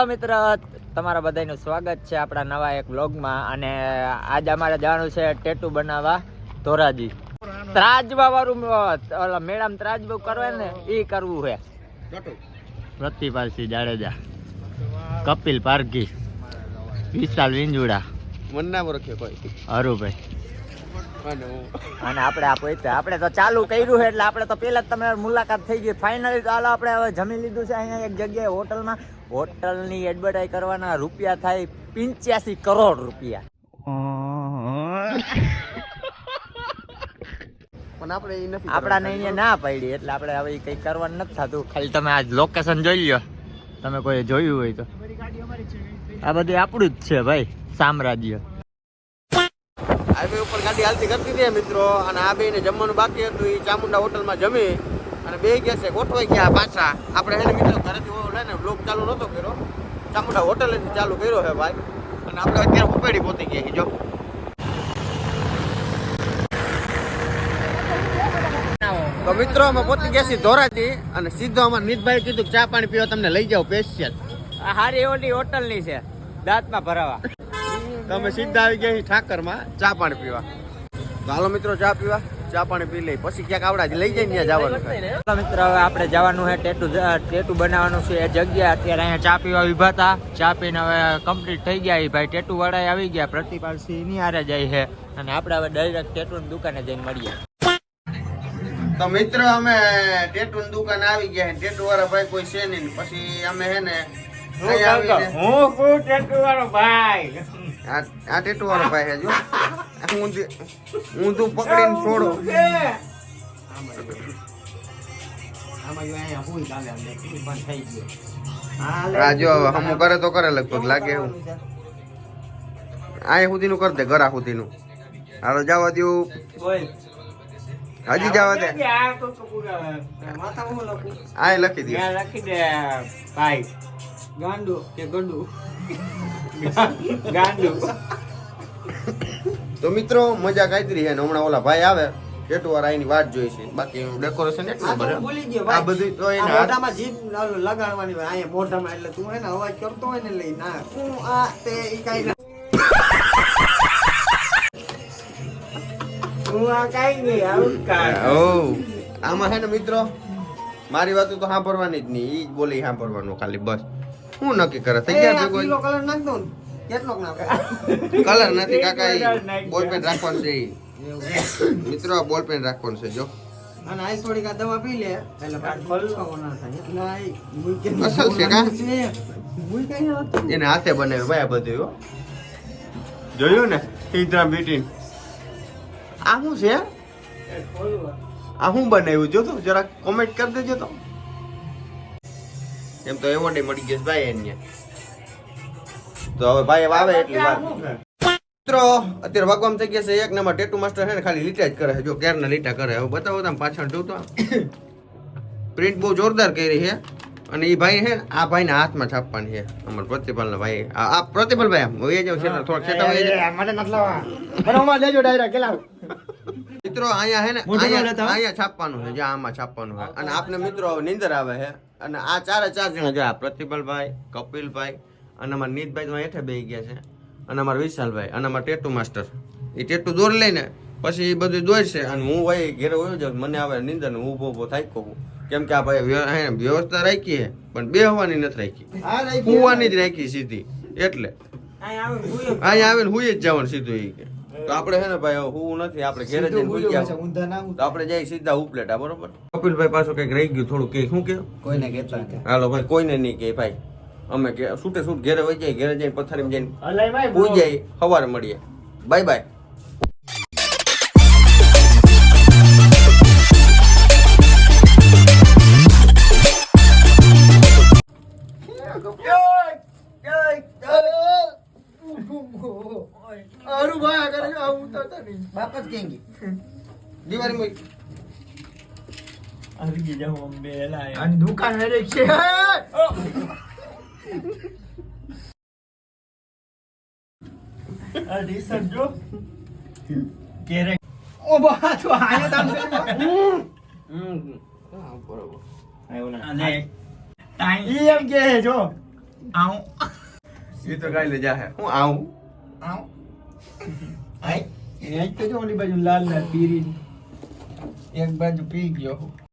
મિત્ર, તમારા બધાનું સ્વાગત છે આપણા નવા એક વ્લોગમાં. અને આજ અમારે જવાનું છે ટેટુ બનાવવા ધોરાજી. ત્રાજવા વાળું મેડમ ત્રાજવું કરવે ને એ કરવું છે. પ્રતિભાસિંહ જાડેજા, કપિલ પારઘી, વિશાલ વિંજુડા, હરુભાઈ અને આપણે તો ચાલુ કર્યું છે. એટલે આપણે તો પેલા જ તમે મુલાકાત થઈ ગઈ. ફાઇનલી ચાલો આપણે હવે જમી લીધું છે અહીંયા એક જગ્યાએ હોટલમાં. હોટલની એડવર્ટાઈઝ કરવાના રૂપિયા થાય 85 કરોડ રૂપિયા. પણ આપણે એ નથી, આપણાને અહીંયા ના પડી એટલે આપણે હવે કઈ કરવાનું નથી થતું. ખાલી તમે આ લોકેશન જોઈ લ્યો, તમે કોઈ જોયું હોય તો. આ બધું આપણું જ છે ભાઈ, સામ્રાજ્ય. હાઈવે ઉપર ગાડી હાલતી કરતી હતી મિત્રો, અને આ બેને જમવાનું બાકી હતું. એ ચામુંડા હોટલમાં જમી અને બે ગયા છે, ગોઠવાઈ ગયા પાછા. આપણે એને મિત્રો ઘરેથી લઈને બ્લોગ ચાલુ નહોતો કર્યો, ચામુંડા હોટલેથી ચાલુ કર્યો છે ભાઈ. અને આપણે અત્યારે ઉપેડી પહોંચી ગયા જો. તો મિત્રો અમે પહોંચી ગયા છીએ ધોરાજી, અને સીધો અમારા નીતભાઈ કીધું ચા પાણી પીવા તમને લઈ જાઓ સ્પેશિયલ. આ હારી ઓલી હોટલની છે, દાંતમાં ભરાવા. તમે સીધા આવી ગયા ઠાકરમાં ચા પાણી પીવા. તો હાલો મિત્રો ચા પીવા, ચા પાણી પી લઈ પછી ક્યાંક આવડા લઈ જઈને ત્યાં જવાનું. મિત્રો હવે આપણે જવાનું છે ટેટુ બનાવવાનું છે એ જગ્યા. અત્યારે અહીંયા ચા પીવા ઉભા હતા, ચા પીને હવે કમ્પ્લીટ થઈ ગયા. ભાઈ ટેટુ વાળા આવી ગયા, પ્રતિભાસિંહ ની હારે જાય છે. અને આપણે હવે ડાયરેક્ટ ટેટુની દુકાને જઈને મળીએ. તો મિત્રો અમે ટેટુની દુકાન આવી ગયા. ટેટુ વાળા ભાઈ કોઈ છે નહીં. પછી અમે હે ને હું ટેટુ વાળો ભાઈ, આ ટેટુ વાળો ભાઈ છે જો. હું તું પકડીને છોડો. હા જો હમું કરે તો કરે, લગભગ લાગે એવું. આ સુધીનું કર દે, ગરા સુધીનું. હાલો જવા દઉં, હજી જવા દે. આ લખી દે, લખી દે ભાઈ ગાંડુ કે ગંડુ ગાંડુ. તો મિત્રો મજા કાઢી છે ને હમણાં ઓલા ભાઈ આવે ટેટુ વાળા એની વાત જોઈ છે. બાકી ડેકોરેશન એટલું બધું આ બધું તો એને મોઢામાં જીભ લગાડવાની હોય અહીંયા મોઢામાં. એટલે તું એને અવાજ કરતો હોય ને લઈ ના હું આ તે ઈ કાઈ ના હું આ કાઈ નહીં આવું કા. ઓ આમાં હે ને મિત્રો મારી વાત તો સાંભળવાની જ નહીં, ઈ જ બોલી સાંભળવાનું ખાલી બસ. હું નક્કી કરે થઈ ગયા ભેગો કલર નાખ દઉં. કેટલોક નાખે કલર નથી કાકા, બોલ પેન રાખવાનું છે મિત્રો. બોલ પેન રાખવાનું છે જો. અને આ થોડીક આ દવા પી લે એટલે ખોલવાનો ના થાય. અસલ છે કા એને હાથે બનાવ્યું ભાઈ આ બધું હો. જોયું ને સીધા બીટીન. આ શું છે? આ શું બનાવ્યું જો તો જરા કોમેન્ટ કરી દેજો તો. એમ તો એવોર્ડ મળી ગયો ભાઈ એને. તો હવે ભાઈ આવે એટલી વાત. મિત્રો અત્યારે ભગવાન થઈ ગયા છે એક નંબર. ટેટુ માસ્ટર છે ને ખાલી લીટા જ કરે છે જો, ક્યારના લીટા કરે. હવે બતાવો તમે પાછળ જોતો. પ્રિન્ટ બહુ જોરદાર કરી છે. અને એ ભાઈ છે આ ભાઈના હાથમાં છાપવાની છે. અમાર પ્રતિભાલ ભાઈ, આ પ્રતિભાલ ભાઈ આમ એ જાવ છે થોડા ખેતા મને નથી લાવવા બરોબર લેજો ડાયરેક્ટ કેલા. મિત્રો અહીંયા છે ને અહીંયા છાપવાનું છે, જ્યાં આમાં છાપવાનું છે. અને આપને મિત્રો નીંદર આવે છે. અને આ ચારે ચાર જણા જો, પ્રતિભાલભાઈ, કપિલભાઈ અને અમારા નીતભાઈ તો હેઠે બેસી ગયા છે. અને અમારા વિશાલભાઈ અને અમારા ટેટુ માસ્ટર એ ટેટુ દોર લઈને પછી એ બધું દોરશે. અને હું ભાઈ ઘેરે વયો જાઉં, મને આવે નીંદર ને ઊભો ઊભો થાય કહું. કેમ કે આ ભાઈ વ્યવસ્થા રાખી છે પણ બે હવાની નથી રાખી, હુવાની જ રાખી સીધી. એટલે અહીંયા આવીને હુઈ જ જવાનું સીધું. એ કે તો આપણે છે ને ભાઈ હું નથી, આપણે ઘેરે જઈને હુઈ ગયા તો આપણે જઈ સીધા ઉપલેટા. બરોબર કપિલભાઈ પાછું કઈક રહી ગયું થોડું, કે શું કે કોઈને કહેતા. હાલો ભાઈ કોઈને નહીં કે ભાઈ અમે કે છૂટે છૂટ ઘેરે વહી જાય. ઘેરે જઈને પથારીમાં જઈને હુઈ જાય. સવારે મળીએ. Bye bye. દુકાન છે જો કેરે ઓ બા તો આયા તામ બરોબર આયો ના અને ટાઈમ ઈ એમ કે જો આવું એ તો ગાઈ લે જાહે હું આવું એ તો જો ઓલી બાજુ લાલ લાલ પીરી એક બાજુ પી ગયો